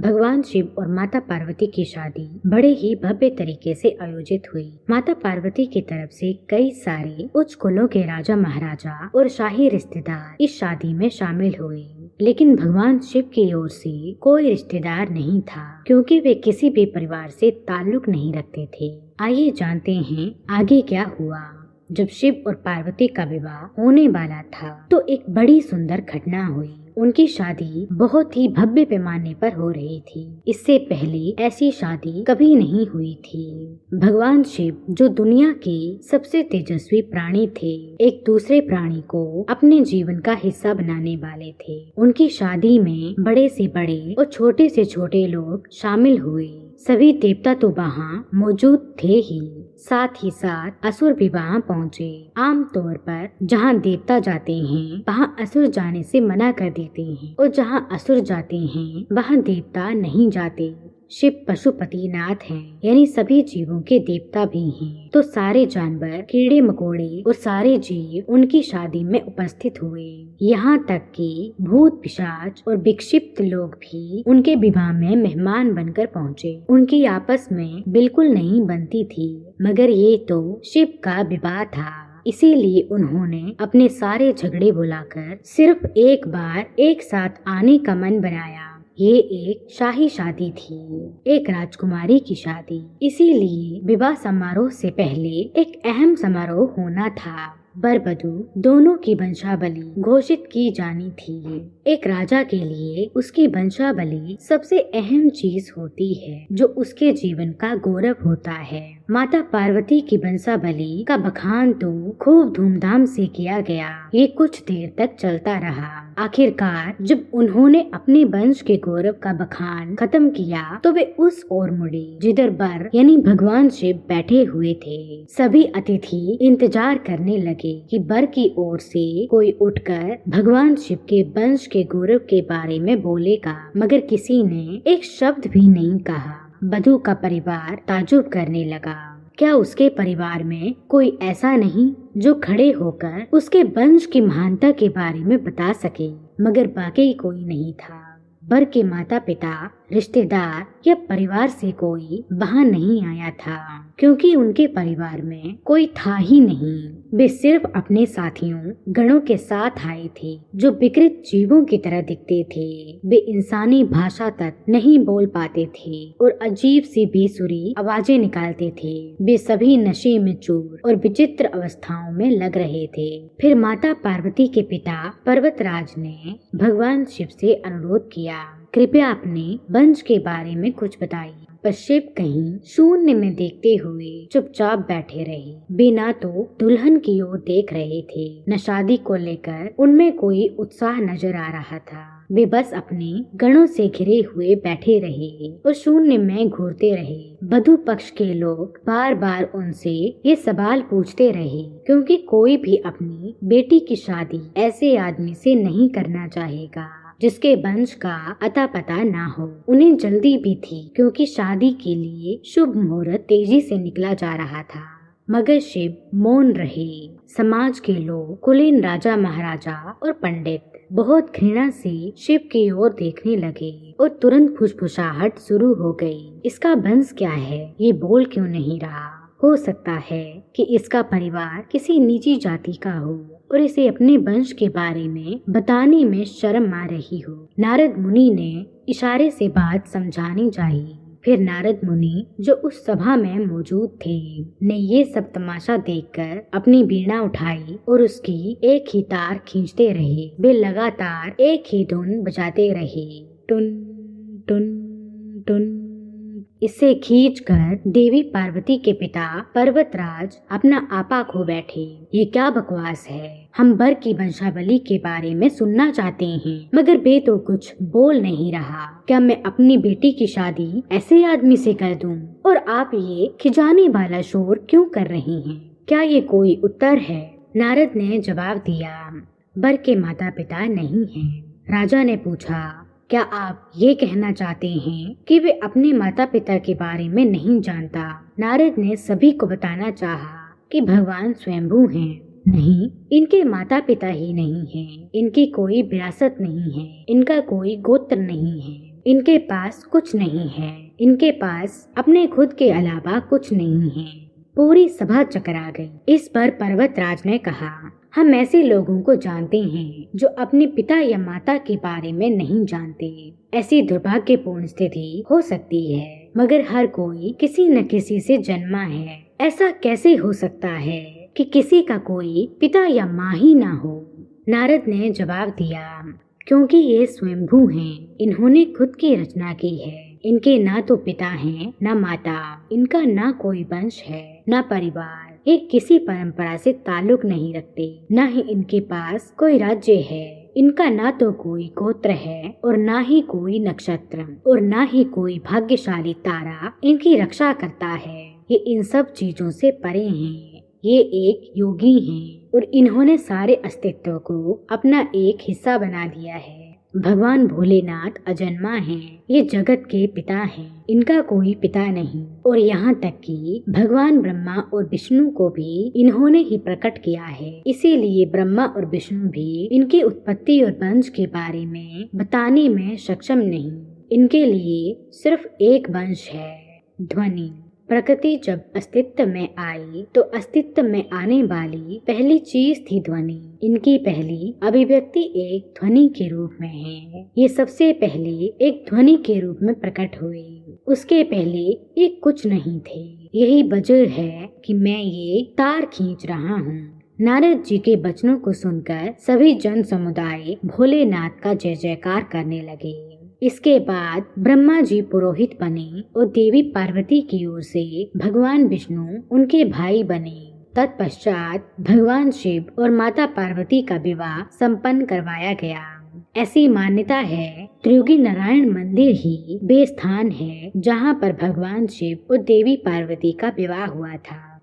भगवान शिव और माता पार्वती की शादी बड़े ही भव्य तरीके से आयोजित हुई। माता पार्वती की तरफ से कई सारे उच्च कुलों के राजा महाराजा और शाही रिश्तेदार इस शादी में शामिल हुए, लेकिन भगवान शिव की ओर से कोई रिश्तेदार नहीं था, क्योंकि वे किसी भी परिवार से ताल्लुक नहीं रखते थे। आइए जानते हैं आगे क्या हुआ। जब शिव और पार्वती का विवाह होने वाला था तो एक बड़ी सुंदर घटना हुई। उनकी शादी बहुत ही भव्य पैमाने पर हो रही थी। इससे पहले ऐसी शादी कभी नहीं हुई थी। भगवान शिव, जो दुनिया के सबसे तेजस्वी प्राणी थे, एक दूसरे प्राणी को अपने जीवन का हिस्सा बनाने वाले थे। उनकी शादी में बड़े से बड़े और छोटे से छोटे लोग शामिल हुए। सभी देवता तो वहाँ मौजूद थे ही, साथ ही साथ असुर भी वहाँ पहुँचे। आमतौर पर जहाँ देवता जाते हैं वहाँ असुर जाने से मना कर देते हैं, और जहाँ असुर जाते हैं वहाँ देवता नहीं जाते। शिव पशुपति नाथ हैं, यानी सभी जीवों के देवता भी हैं। तो सारे जानवर, कीड़े मकोड़े और सारे जीव उनकी शादी में उपस्थित हुए। यहाँ तक कि भूत पिशाच और विक्षिप्त लोग भी उनके विवाह में मेहमान बनकर पहुँचे। उनकी आपस में बिल्कुल नहीं बनती थी, मगर ये तो शिव का विवाह था, इसीलिए उन्होंने अपने सारे झगड़े बुलाकर सिर्फ एक बार एक साथ आने का मन बनाया। ये एक शाही शादी थी, एक राजकुमारी की शादी, इसीलिए विवाह समारोह से पहले एक अहम समारोह होना था। वर वधू दोनों की वंशावली घोषित की जानी थी। एक राजा के लिए उसकी वंशावली सबसे अहम चीज होती है, जो उसके जीवन का गौरव होता है। माता पार्वती की वंशावली का बखान तो खूब धूमधाम से किया गया। ये कुछ देर तक चलता रहा। आखिरकार जब उन्होंने अपने वंश के गौरव का बखान खत्म किया तो वे उस ओर मुड़े जिधर वर यानी भगवान शिव बैठे हुए थे। सभी अतिथि इंतजार करने लगे कि वर की ओर से कोई उठकर भगवान शिव के वंश के गौरव के बारे में बोलेगा, मगर किसी ने एक शब्द भी नहीं कहा। वधू का परिवार ताज्जुब करने लगा। क्या उसके परिवार में कोई ऐसा नहीं जो खड़े होकर उसके वंश की महानता के बारे में बता सके? मगर वाकई कोई नहीं था। वर के माता पिता, रिश्तेदार या परिवार से कोई वहाँ नहीं आया था, क्योंकि उनके परिवार में कोई था ही नहीं। वे सिर्फ अपने साथियों गणों के साथ आए थे, जो विकृत जीवों की तरह दिखते थे। वे इंसानी भाषा तक नहीं बोल पाते थे और अजीब सी बेसुरी आवाजें निकालते थे। वे सभी नशे में चूर और विचित्र अवस्थाओं में लग रहे थे। फिर माता पार्वती के पिता पर्वतराज ने भगवान शिव से अनुरोध किया, कृपया अपने वंश के बारे में कुछ बताइए। पर शिव कहीं शून्य में देखते हुए चुपचाप बैठे रहे। वे ना तो दुल्हन की ओर देख रहे थे, न शादी को लेकर उनमें कोई उत्साह नजर आ रहा था। वे बस अपने गणों से घिरे हुए बैठे रहे और शून्य में घूरते रहे। वधू पक्ष के लोग बार बार उनसे ये सवाल पूछते रहे, क्योंकि कोई भी अपनी बेटी की शादी ऐसे आदमी से नहीं करना चाहेगा जिसके वंश का अता पता ना हो। उन्हें जल्दी भी थी, क्योंकि शादी के लिए शुभ मुहूर्त तेजी से निकला जा रहा था। मगर शिव मौन रहे। समाज के लोग, कुलीन राजा महाराजा और पंडित बहुत घृणा से शिव की ओर देखने लगे और तुरंत फुसफुसाहट शुरू हो गई। इसका वंश क्या है? ये बोल क्यों नहीं रहा? हो सकता है कि इसका परिवार किसी नीची जाति का हो और इसे अपने वंश के बारे में बताने में शर्म आ रही हो। नारद मुनि ने इशारे से बात समझानी चाहिए। फिर नारद मुनि, जो उस सभा में मौजूद थे, ने ये सब तमाशा देखकर अपनी वीणा उठाई और उसकी एक ही तार खींचते रहे। वे लगातार एक ही धुन बजाते रहे, टुन टुन टुन। इसे खींचकर देवी पार्वती के पिता पर्वतराज अपना आपा खो बैठे। ये क्या बकवास है? हम वर की वंशावली के बारे में सुनना चाहते हैं, मगर वे तो कुछ बोल नहीं रहा। क्या मैं अपनी बेटी की शादी ऐसे आदमी से कर दूं? और आप ये खिजाने वाला शोर क्यों कर रही हैं? क्या ये कोई उत्तर है? नारद ने जवाब दिया, वर के माता पिता नहीं हैं। राजा ने पूछा, क्या आप ये कहना चाहते हैं कि वे अपने माता पिता के बारे में नहीं जानता? नारद ने सभी को बताना चाहा कि भगवान स्वयंभू हैं। नहीं, इनके माता पिता ही नहीं हैं, इनकी कोई विरासत नहीं है, इनका कोई गोत्र नहीं है। इनके पास कुछ नहीं है, इनके पास अपने खुद के अलावा कुछ नहीं है। पूरी सभा चकरा गई। इस पर पर्वतराज ने कहा, हम ऐसे लोगों को जानते हैं जो अपने पिता या माता के बारे में नहीं जानते। ऐसी दुर्भाग्यपूर्ण स्थिति हो सकती है, मगर हर कोई किसी न किसी से जन्मा है। ऐसा कैसे हो सकता है कि किसी का कोई पिता या माँ ही ना हो? नारद ने जवाब दिया, क्योंकि ये स्वयंभू हैं, इन्होंने खुद की रचना की है। इनके ना तो पिता हैं, ना माता, इनका ना कोई वंश है, ना परिवार। ये किसी परंपरा से ताल्लुक नहीं रखते, ना ही इनके पास कोई राज्य है। इनका ना तो कोई गोत्र है और ना ही कोई नक्षत्र और ना ही कोई भाग्यशाली तारा इनकी रक्षा करता है। ये इन सब चीजों से परे हैं। ये एक योगी हैं और इन्होंने सारे अस्तित्व को अपना एक हिस्सा बना लिया है। भगवान भोलेनाथ अजन्मा हैं, ये जगत के पिता हैं, इनका कोई पिता नहीं। और यहाँ तक कि भगवान ब्रह्मा और विष्णु को भी इन्होंने ही प्रकट किया है। इसीलिए ब्रह्मा और विष्णु भी इनकी उत्पत्ति और वंश के बारे में बताने में सक्षम नहीं। इनके लिए सिर्फ एक वंश है, ध्वनि। प्रकृति जब अस्तित्व में आई तो अस्तित्व में आने वाली पहली चीज थी ध्वनि। इनकी पहली अभिव्यक्ति एक ध्वनि के रूप में है। ये सबसे पहले एक ध्वनि के रूप में प्रकट हुए। उसके पहले ये कुछ नहीं थे। यही वजह है कि मैं ये तार खींच रहा हूँ। नारद जी के वचनों को सुनकर सभी जन समुदाय भोलेनाथ का जय जयकार करने लगे। इसके बाद ब्रह्मा जी पुरोहित बने और देवी पार्वती की ओर से भगवान विष्णु उनके भाई बने। तत्पश्चात भगवान शिव और माता पार्वती का विवाह संपन्न करवाया गया। ऐसी मान्यता है त्रियुगी नारायण मंदिर ही वे स्थान है जहाँ पर भगवान शिव और देवी पार्वती का विवाह हुआ था।